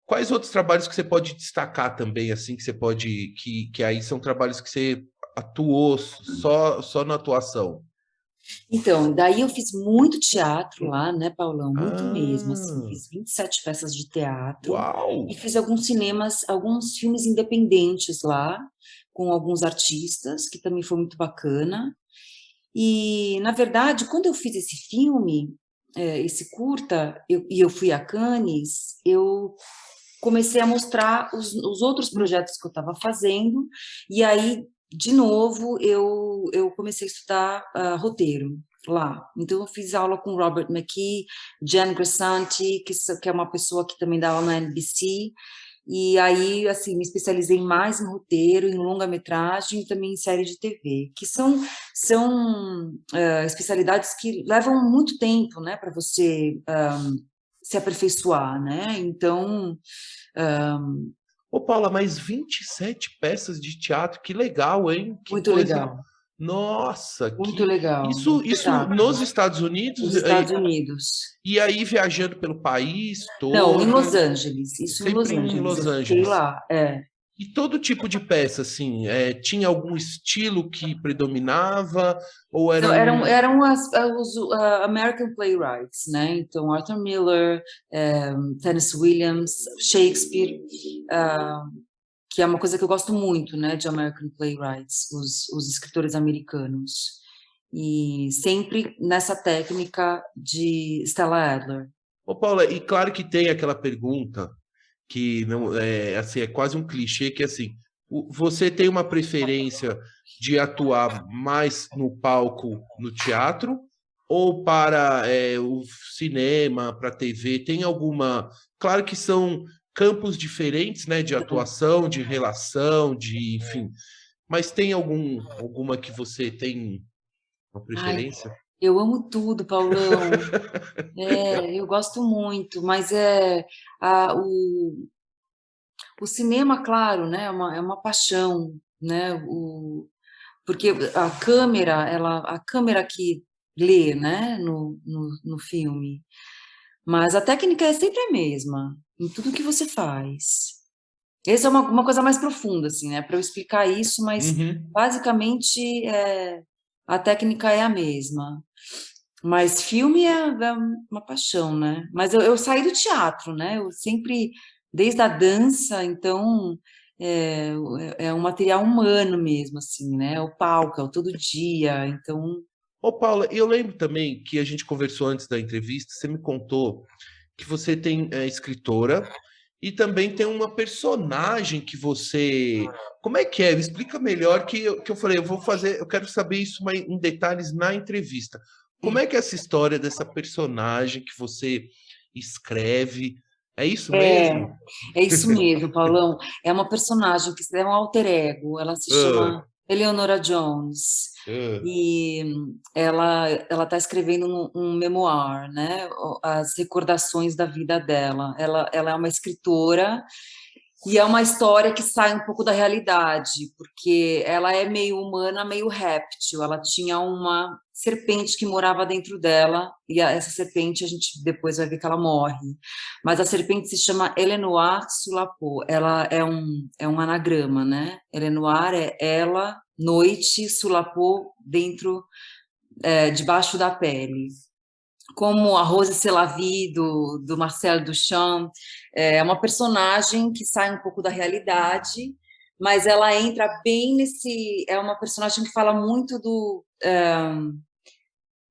quais outros trabalhos que você pode destacar também, assim, que você pode, que aí são trabalhos que você atuou só na atuação? Então, daí eu fiz muito teatro lá, né, Paulão? Muito mesmo, assim, Ah, fiz 27 peças de teatro e uau! fiz alguns filmes independentes lá, com alguns artistas, que também foi muito bacana. E, na verdade, quando eu fiz esse filme, esse curta, e eu fui a Cannes, eu comecei a mostrar os outros projetos que eu estava fazendo, e aí, de novo, eu comecei a estudar roteiro lá. Então, eu fiz aula com Robert McKee, Jen Grisanti, que é uma pessoa que também dá aula na NBC, e aí, assim, me especializei mais em roteiro, em longa-metragem e também em série de TV, que são especialidades que levam muito tempo, né, para você se aperfeiçoar, né? Então, Ô, Paula, mas 27 peças de teatro, que legal, hein? Que muito coisa. legal, Nossa, muito que legal. isso nos Espetáculo. Estados Unidos Nos Estados Unidos. e aí viajando pelo país Não, em Los todo, Angeles. Isso em Los sempre em Angeles. Los Eu fiquei Angeles. lá. É. E todo tipo de peça, assim, tinha algum estilo que predominava ou Então, eram... eram os American playwrights, né? Então, Arthur Miller, Tennessee Williams, Shakespeare, ah, que é uma coisa que eu gosto muito, né? De American playwrights, os escritores americanos. E sempre nessa técnica de Stella Adler. Ô, Paula, e claro que tem aquela pergunta que não é assim, é quase um clichê que assim, você tem uma preferência de atuar mais no palco, no teatro, ou para o cinema, para a TV? Tem alguma? Claro que são campos diferentes, né, de atuação, de relação, de enfim, mas tem alguma que você tem uma Ai, preferência? eu amo tudo, Paulão. Eu gosto muito, mas a, o, o cinema, claro, né, é uma paixão, né, porque a câmera que lê, né, no filme, mas a técnica é sempre a mesma, em tudo que você faz. Essa é uma coisa mais profunda, assim, né, para eu explicar isso, mas Uhum. basicamente a técnica é a mesma. Mas filme é uma paixão, né? Mas eu saí do teatro, né? Eu sempre, desde a dança, então, é, é um material humano mesmo, assim, né? É o palco, é o todo dia, então... Ô, Paula, eu lembro também que a gente conversou antes da entrevista, você me contou que você tem escritora e também tem uma personagem que você. Como é que é? Me explica melhor que eu falei, eu vou fazer, eu quero saber isso em detalhes na entrevista. Como é que é essa história dessa personagem que você escreve? É isso É, mesmo? é isso mesmo, Paulão. É uma personagem que é um alter ego. Ela se Ah, chama Eleonora Jones. ah, E ela está escrevendo um memoir, né? As recordações da vida dela. Ela é uma escritora e é uma história que sai um pouco da realidade, porque ela é meio humana, meio réptil. Ela tinha uma serpente que morava dentro dela, e essa serpente a gente depois vai ver que ela morre. Mas a serpente se chama Elenoir Sulapo. Ela é um anagrama, né? Elenoir é ela, noite, Sulapo, dentro, debaixo da pele. Como a Rose Selavi, do Marcel Duchamp, é uma personagem que sai um pouco da realidade, mas ela entra bem nesse... É uma personagem que fala muito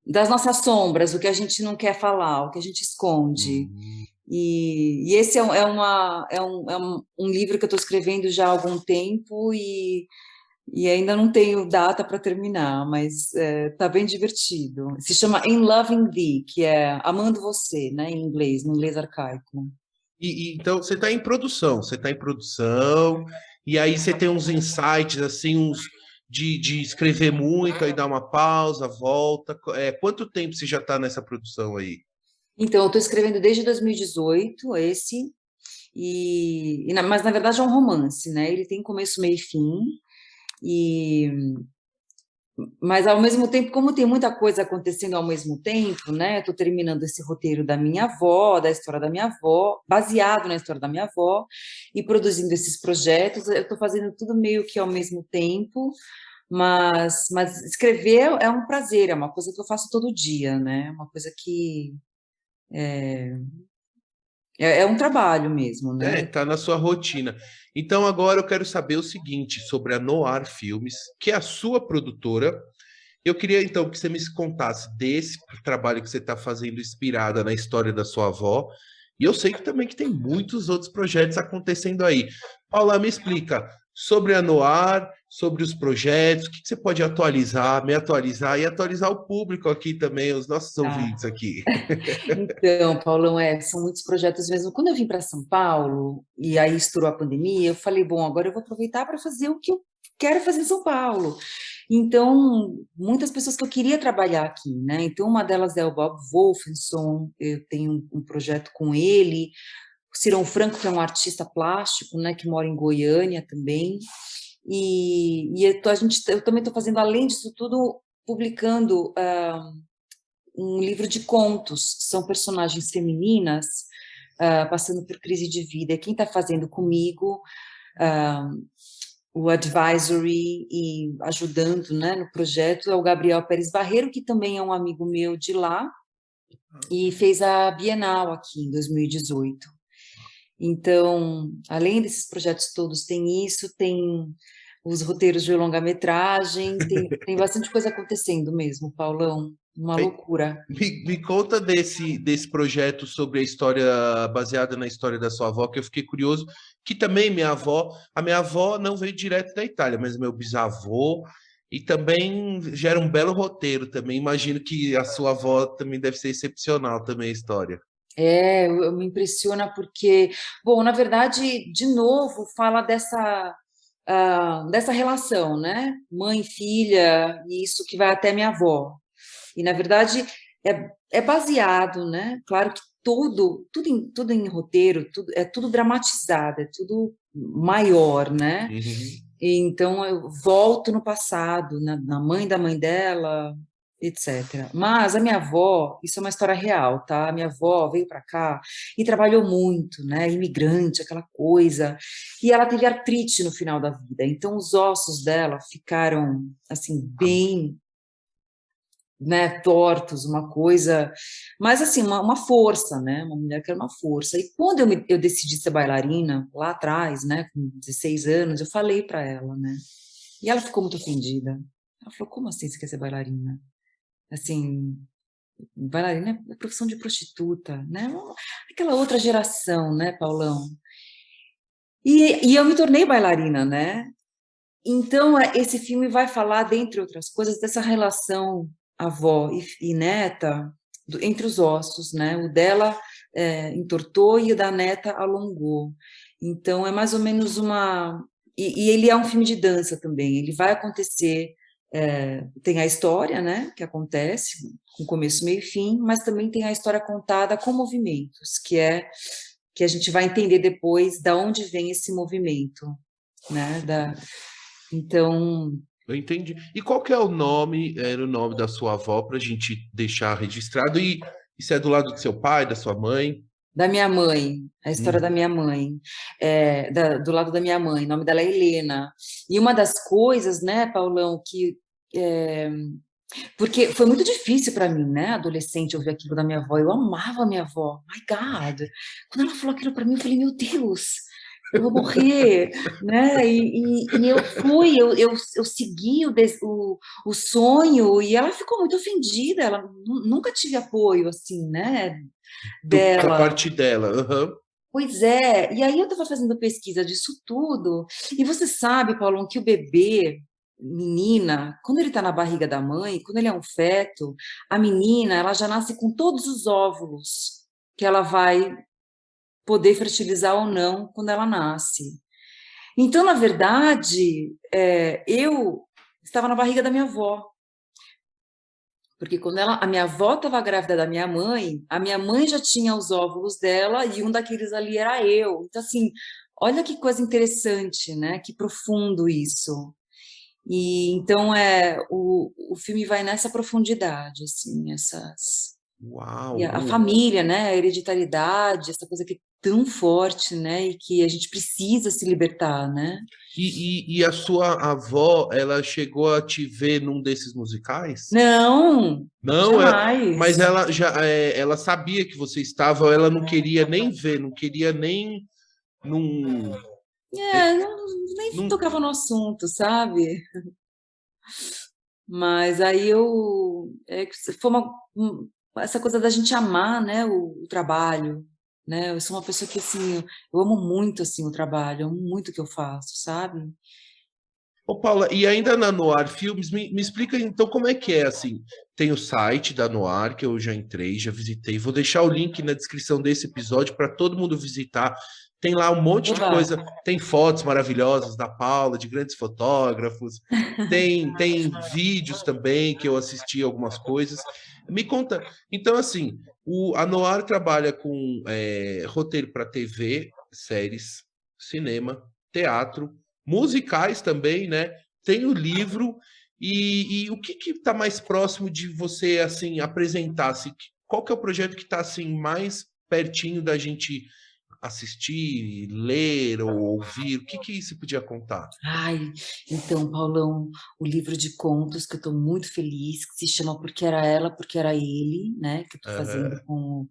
das nossas sombras, o que a gente não quer falar, o que a gente esconde. hum. E esse é um livro que eu estou escrevendo já há algum tempo e ainda não tenho data para terminar, mas tá bem divertido. Se chama In Loving Thee, que é Amando Você, né, em inglês, no inglês arcaico. Então você está em produção, e aí você tem uns insights, assim, de escrever muito, aí dar uma pausa, volta. Quanto tempo você já está nessa produção aí? Então, eu estou escrevendo desde 2018, esse, mas na verdade é um romance, né? Ele tem começo, meio e fim, e mas ao mesmo tempo, como tem muita coisa acontecendo ao mesmo tempo, né? Estou terminando esse roteiro da minha avó, da história da minha avó, baseado na história da minha avó, e produzindo esses projetos. Eu estou fazendo tudo meio que ao mesmo tempo, mas escrever é um prazer, é uma coisa que eu faço todo dia, né? Uma coisa que é um trabalho mesmo, né? Tá na sua rotina. Então agora eu quero saber o seguinte sobre a Noir Filmes, que é a sua produtora. Eu queria então que você me contasse desse trabalho que você está fazendo inspirada na história da sua avó. E eu sei que também que tem muitos outros projetos acontecendo aí. Paula, me explica sobre a Noir, sobre os projetos, o que você pode atualizar, me atualizar e atualizar o público aqui também, os nossos Ah, ouvintes aqui. então, Paulão, são muitos projetos mesmo. Quando eu vim para São Paulo e aí estourou a pandemia, eu falei, bom, agora eu vou aproveitar para fazer o que eu quero fazer em São Paulo. Então, muitas pessoas que eu queria trabalhar aqui, né? Então, uma delas é o Bob Wolfenson, eu tenho um projeto com ele, o Cirão Franco, que é um artista plástico, né, que mora em Goiânia também. Eu também estou fazendo, além disso tudo, publicando um livro de contos, que são personagens femininas passando por crise de vida. Quem está fazendo comigo o advisory e ajudando, né, no projeto é o Gabriel Pérez Barreiro, que também é um amigo meu de lá, e fez a Bienal aqui em 2018. Então, além desses projetos todos, tem isso, tem os roteiros de longa-metragem, tem bastante coisa acontecendo mesmo, Paulão, uma loucura. Me conta desse projeto sobre a história baseada na história da sua avó, que eu fiquei curioso, que também a minha avó não veio direto da Itália, mas meu bisavô, e também gera um belo roteiro também. Imagino que a sua avó também deve ser excepcional também a história. Me impressiona porque, bom, na verdade, de novo, fala dessa relação, né? Mãe, filha, e isso que vai até minha avó. E, na verdade, é baseado, né? Claro que tudo em roteiro, é tudo dramatizado, é tudo maior, né? Uhum. Então, eu volto no passado, na mãe da mãe dela, etc. Mas a minha avó, isso é uma história real, tá? A minha avó veio para cá e trabalhou muito, né? Imigrante, aquela coisa. E ela teve artrite no final da vida. Então, os ossos dela ficaram, assim, bem, né, tortos, uma coisa, mas assim, uma força, né, uma mulher que era uma força. E quando eu decidi ser bailarina, lá atrás, né, com 16 anos, eu falei para ela, né, e ela ficou muito ofendida. Ela falou, como assim você quer ser bailarina? Assim, bailarina é profissão de prostituta, né, aquela outra geração, né, Paulão? E eu me tornei bailarina, né, então esse filme vai falar, dentre outras coisas, dessa relação avó e neta entre os ossos, né? O dela entortou e o da neta alongou. Então, é mais ou menos uma... E ele é um filme de dança também, ele vai acontecer, tem a história, né, que acontece, com começo, meio e fim, mas também tem a história contada com movimentos, que a gente vai entender depois da onde vem esse movimento, né, então... Eu entendi. E qual que é o nome, era o nome da sua avó, para a gente deixar registrado? E isso é do lado do seu pai, da sua mãe? Da minha mãe, a história da minha mãe, do lado da minha mãe, o nome dela é Helena. E uma das coisas, né, Paulão, porque foi muito difícil para mim, né, adolescente, ouvir aquilo da minha avó. Eu amava a minha avó, my God. Quando ela falou aquilo para mim, eu falei, meu Deus, eu vou morrer, né? E eu segui o sonho, e ela ficou muito ofendida. Ela nunca tive apoio assim, né, Da dela. parte dela, aham. Pois é, e aí eu estava fazendo pesquisa disso tudo, e você sabe, Paulo, que o bebê, menina, quando ele está na barriga da mãe, quando ele é um feto, a menina, ela já nasce com todos os óvulos que ela vai poder fertilizar ou não quando ela nasce. Então, na verdade, eu estava na barriga da minha avó, porque quando a minha avó estava grávida da minha mãe, a minha mãe já tinha os óvulos dela e um daqueles ali era eu. Então, assim, olha que coisa interessante, né? Que profundo isso. E então o filme vai nessa profundidade, assim, Uau! e a família, né? A hereditariedade, essa coisa que é tão forte, né? E que a gente precisa se libertar, né? E a sua avó, ela chegou a te ver num desses musicais? Não, Não, mas jamais. ela já, ela sabia que você estava, ela não queria nem ver, não queria nem, não, Nem não, tocava no assunto, sabe? Mas aí foi essa coisa da gente amar, né, o trabalho, né? Eu sou uma pessoa que assim, eu amo muito assim o trabalho, eu amo muito o que eu faço, sabe? Ô, Paula, e ainda na Noir Filmes, me explica então como é que é, assim, tem o site da Noir, que eu já entrei, já visitei, vou deixar o link na descrição desse episódio para todo mundo visitar, tem lá um monte de Oba! coisa, tem fotos maravilhosas da Paula, de grandes fotógrafos, tem vídeos também, que eu assisti algumas coisas, me conta, então assim, a Noir trabalha com roteiro para TV, séries, cinema, teatro, musicais também, né? Tem o livro e o que está mais próximo de você assim apresentar? Assim, qual que é o projeto que está assim mais pertinho da gente assistir, ler ou ouvir? O que você podia contar? Ai, então, Paulão, o livro de contos que eu estou muito feliz, que se chama Porque Era Ela, Porque Era Ele, né? Que eu estou fazendo Aham.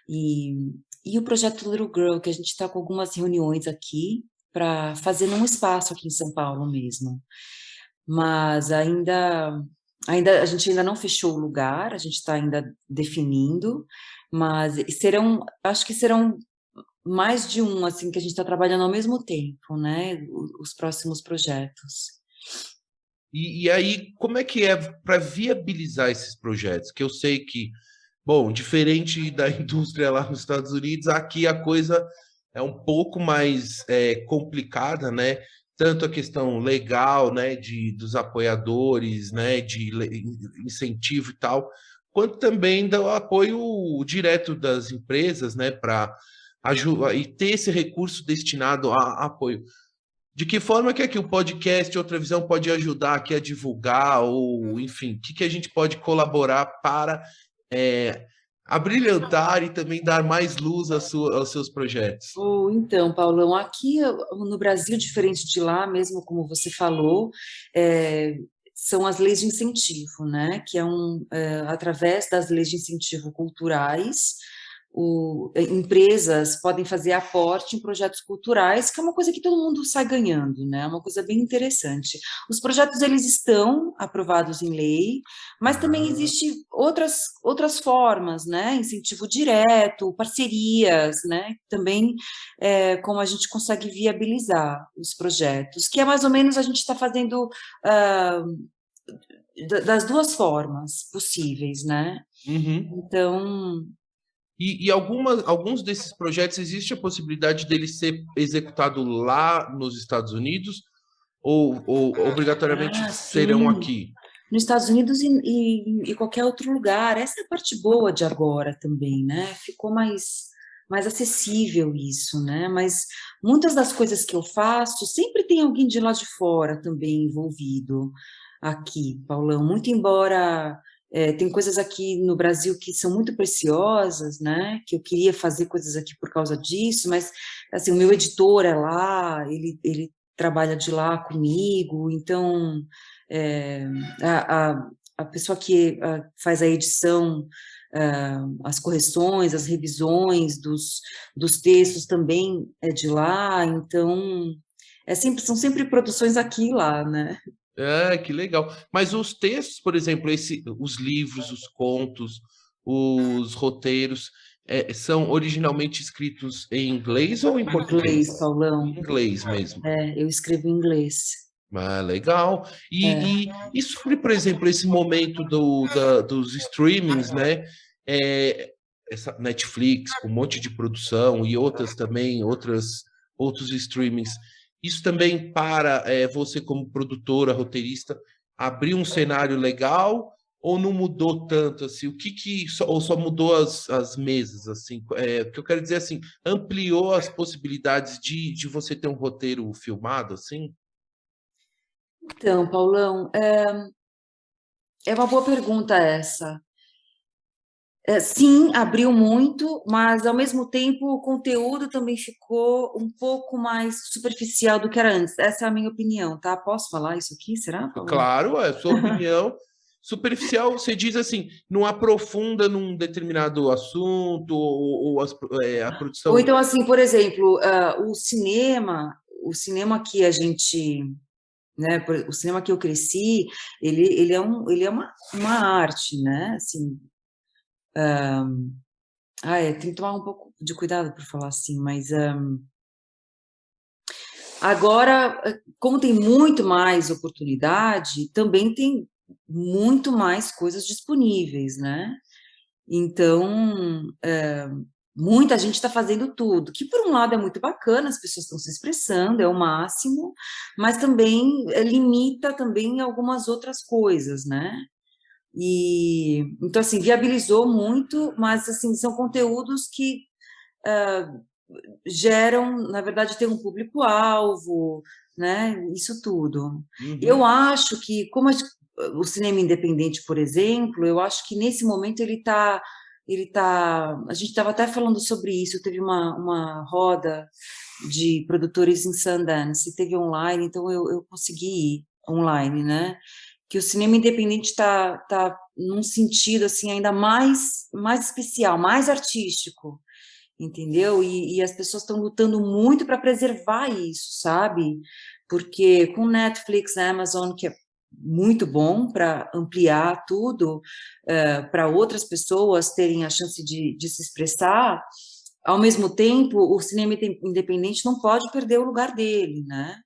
e, e o projeto Little Girl, que a gente está com algumas reuniões aqui para fazer num espaço aqui em São Paulo mesmo. Mas a gente ainda não fechou o lugar, a gente está ainda definindo, mas acho que serão mais de um, assim, que a gente está trabalhando ao mesmo tempo, né? Os próximos projetos. E aí, como é que é para viabilizar esses projetos? Que eu sei que, bom, diferente da indústria lá nos Estados Unidos, aqui a coisa é um pouco mais complicada, né? Tanto a questão legal, né, dos apoiadores, né, incentivo e tal, quanto também do apoio direto das empresas, né, para ajudar e ter esse recurso destinado a apoio. De que forma que aqui o podcast Outra Visão pode ajudar aqui a divulgar, ou enfim, o que a gente pode colaborar para é, abrilhantar e também dar mais luz aos seus projetos? Então, Paulão, aqui no Brasil, diferente de lá, mesmo como você falou, são as leis de incentivo, né? Que através das leis de incentivo culturais, empresas podem fazer aporte em projetos culturais, que é uma coisa que todo mundo sai ganhando, né? É uma coisa bem interessante. Os projetos, eles estão aprovados em lei, mas também Ah, existem outras formas, né? Incentivo direto, parcerias, né? Também como a gente consegue viabilizar os projetos, que é mais ou menos a gente está fazendo... das duas formas possíveis, né? Uhum. Então, E alguns desses projetos, existe a possibilidade dele ser executado lá nos Estados Unidos ou obrigatoriamente serão sim, aqui? nos Estados Unidos e qualquer outro lugar. Essa é a parte boa de agora também, né? Ficou mais acessível isso, né? Mas muitas das coisas que eu faço, sempre tem alguém de lá de fora também envolvido aqui, Paulão. Muito embora tem coisas aqui no Brasil que são muito preciosas, né? Que eu queria fazer coisas aqui por causa disso, mas assim, o meu editor é lá, ele trabalha de lá comigo, então é, a pessoa que faz a edição, as correções, as revisões dos textos também é de lá, então são sempre produções aqui e lá, né? É, que legal. Mas os textos, por exemplo, os livros, os contos, os roteiros, são originalmente escritos em inglês ou em Em inglês, português? Em Paulão. inglês mesmo. Eu escrevo em inglês. Ah, legal. É. E sobre, por exemplo, esse momento dos streamings, né? É, essa Netflix com um monte de produção e outras também, outros streamings. Isso também para você como produtora, roteirista, abrir um cenário legal ou não mudou tanto assim? Ou só mudou as mesas assim? O que eu quero dizer assim, ampliou as possibilidades de você ter um roteiro filmado assim? Então, Paulão, é uma boa pergunta essa. Sim, abriu muito, mas ao mesmo tempo o conteúdo também ficou um pouco mais superficial do que era antes. Essa é a minha opinião, tá? Posso falar isso aqui? Será, Paula? Claro, é a sua opinião. Superficial, você diz assim, não aprofunda num determinado assunto, a Ou produção. então, assim, por exemplo, o cinema que a gente, né, o cinema que eu cresci, ele é uma arte, né? Assim, tem que tomar um pouco de cuidado para falar assim, mas agora, como tem muito mais oportunidade, também tem muito mais coisas disponíveis, né? Então, muita gente está fazendo tudo, que por um lado é muito bacana, as pessoas estão se expressando, é o máximo, mas também limita também algumas outras coisas, né? E então assim viabilizou muito, mas assim são conteúdos que geram, na verdade, tem um público-alvo, né? Isso tudo. Eu Uhum. acho que, o cinema independente, por exemplo, eu acho que nesse momento a gente estava até falando sobre isso, teve uma roda de produtores em Sundance, teve online, então eu consegui ir online, né? Que o cinema independente tá num sentido assim ainda mais especial, mais artístico, entendeu? E as pessoas estão lutando muito para preservar isso, sabe? Porque com Netflix, Amazon, que é muito bom para ampliar tudo, para outras pessoas terem a chance de se expressar, ao mesmo tempo, o cinema independente não pode perder o lugar dele, né?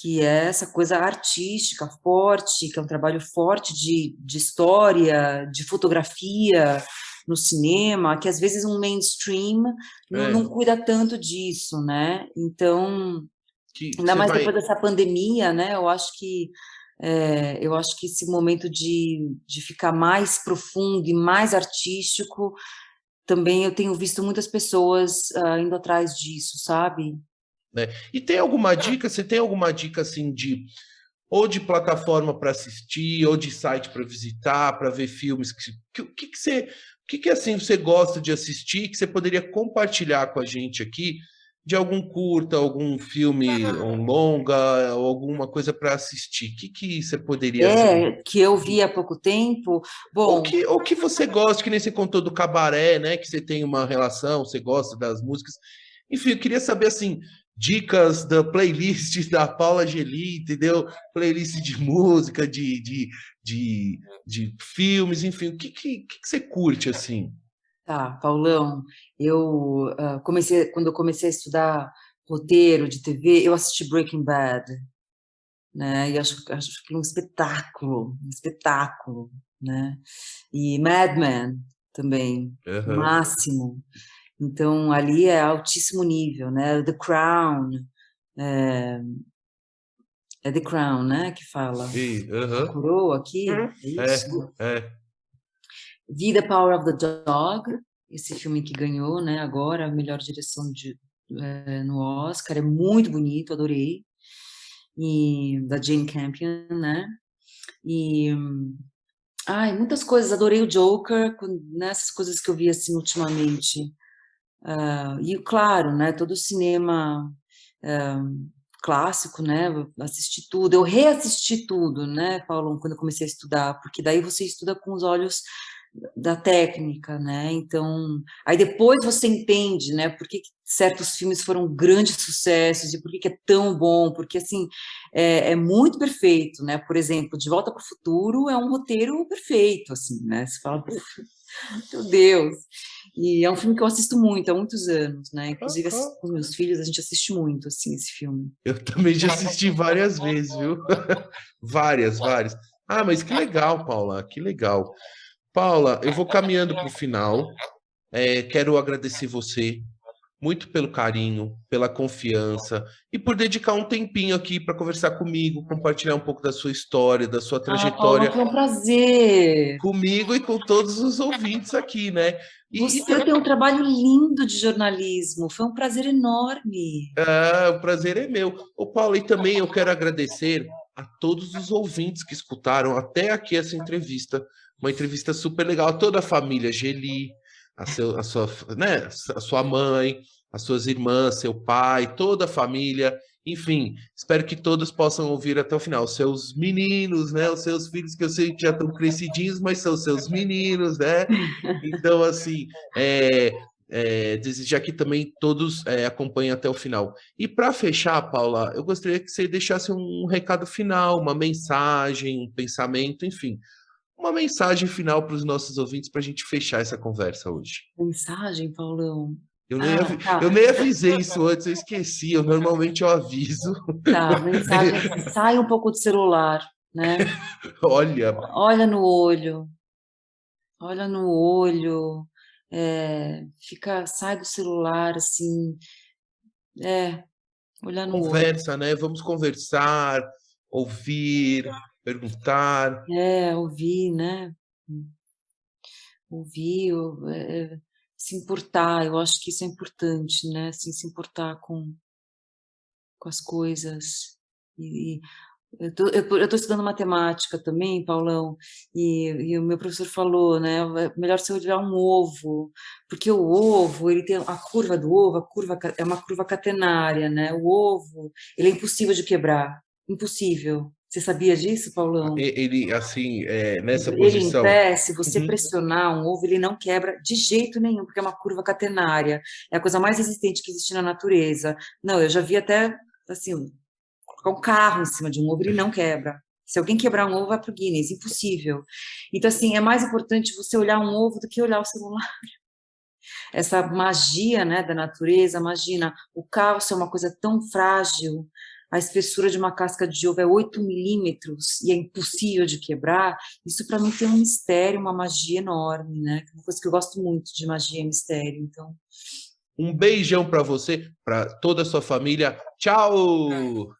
Que é essa coisa artística forte, que é um trabalho forte de história, de fotografia no cinema, que às vezes um mainstream não É, cuida tanto disso, né? Então, que ainda você mais depois vai. dessa pandemia, né? Eu acho que esse momento de ficar mais profundo e mais artístico, também eu tenho visto muitas pessoas indo atrás disso, sabe? Né? E tem alguma dica? Você tem alguma dica assim de ou de plataforma para assistir, ou de site para visitar, para ver filmes o que assim você gosta de assistir que você poderia compartilhar com a gente aqui de algum curta, algum filme, um longa, ou alguma coisa para assistir? Que você poderia assim Que eu vi há pouco tempo. Bom, ou que você gosta, que nem você contou do Cabaré, né? Que você tem uma relação, você gosta das músicas. Enfim, eu queria saber, assim, dicas da playlist da Paula Geli, entendeu? Playlist de música, de filmes, enfim. O que você curte, assim? tá, Paulão, quando eu comecei a estudar roteiro de TV, eu assisti Breaking Bad. né? E acho que é um espetáculo, né? E Mad Men também, Aham. máximo. Então, ali é altíssimo nível, né? The Crown, é, é The Crown, né? Que fala a Aham. coroa aqui, é É, isso? é. The Power of the Dog, esse filme que ganhou, né? Agora a melhor direção no Oscar, é muito bonito, adorei. E da Jane Campion, né? E muitas coisas, adorei o Joker, nessas coisas que eu vi assim ultimamente. E claro, né, todo o cinema clássico, né, assisti tudo, eu reassisti tudo, né, Paulo, quando eu comecei a estudar, porque daí você estuda com os olhos da técnica, né, então, aí depois você entende, né, por que certos filmes foram grandes sucessos e por que é tão bom, porque, assim, é muito perfeito, né, por exemplo, De Volta para o Futuro é um roteiro perfeito, assim, né, você fala, meu Deus, e é um filme que eu assisto muito, há muitos anos, né? Inclusive, com os meus filhos, a gente assiste muito, assim, esse filme. Eu também já assisti várias vezes, viu? Várias, várias. Ah, mas que legal, Paula, que legal. Paula, eu vou caminhando para o final. Quero agradecer você muito pelo carinho, pela confiança e por dedicar um tempinho aqui para conversar comigo, compartilhar um pouco da sua história, da sua Ah, Paulo, trajetória foi um prazer. comigo e com todos os ouvintes aqui, né? E Você tem um trabalho lindo de jornalismo, foi um prazer enorme. o prazer é meu. Ô, Paulo, e também eu quero agradecer a todos os ouvintes que escutaram até aqui essa entrevista. Uma entrevista super legal. A toda a família Geli, a sua, né, a sua mãe, as suas irmãs, seu pai, toda a família. Enfim, espero que todos possam ouvir até o final. Seus meninos, né? Os seus filhos, que eu sei que já estão crescidinhos, mas são seus meninos, né? Então, assim, desejar que também todos acompanhem até o final. E para fechar, Paula, eu gostaria que você deixasse um recado final, uma mensagem, um pensamento, enfim, uma mensagem final para os nossos ouvintes para a gente fechar essa conversa hoje. Mensagem, Paulão. Eu Tá, nem avisei isso antes, eu esqueci. Eu normalmente eu aviso. tá. Mensagem assim, sai um pouco do celular, né? Olha, Olha no olho, olha no olho, sai do celular, assim, olhar no olho. conversa, né? Vamos conversar, ouvir, perguntar. Ouvir, né? Ouvir, se importar, eu acho que isso é importante, né? Assim, se importar com as coisas. E eu tô estudando matemática também, Paulão, e o meu professor falou, né? É melhor você olhar um ovo, porque o ovo, ele tem a curva do ovo, é uma curva catenária, né? O ovo, ele é impossível de quebrar, impossível. Você sabia disso, Paulão? Ele, assim, nessa Ele em posição. pé, se você Uhum. pressionar um ovo, ele não quebra de jeito nenhum, porque é uma curva catenária. É a coisa mais resistente que existe na natureza. Não, eu já vi até, assim, colocar um carro em cima de um ovo, ele não quebra. Se alguém quebrar um ovo, vai para o Guinness, impossível. Então, assim, é mais importante você olhar um ovo do que olhar o celular. Essa magia, né, da natureza, imagina, o cálcio é uma coisa tão frágil, a espessura de uma casca de ovo é 8 milímetros e é impossível de quebrar. Isso para mim tem um mistério, uma magia enorme, né? Uma coisa que eu gosto muito de magia e mistério. Então, Um beijão para você, para toda a sua família. Tchau!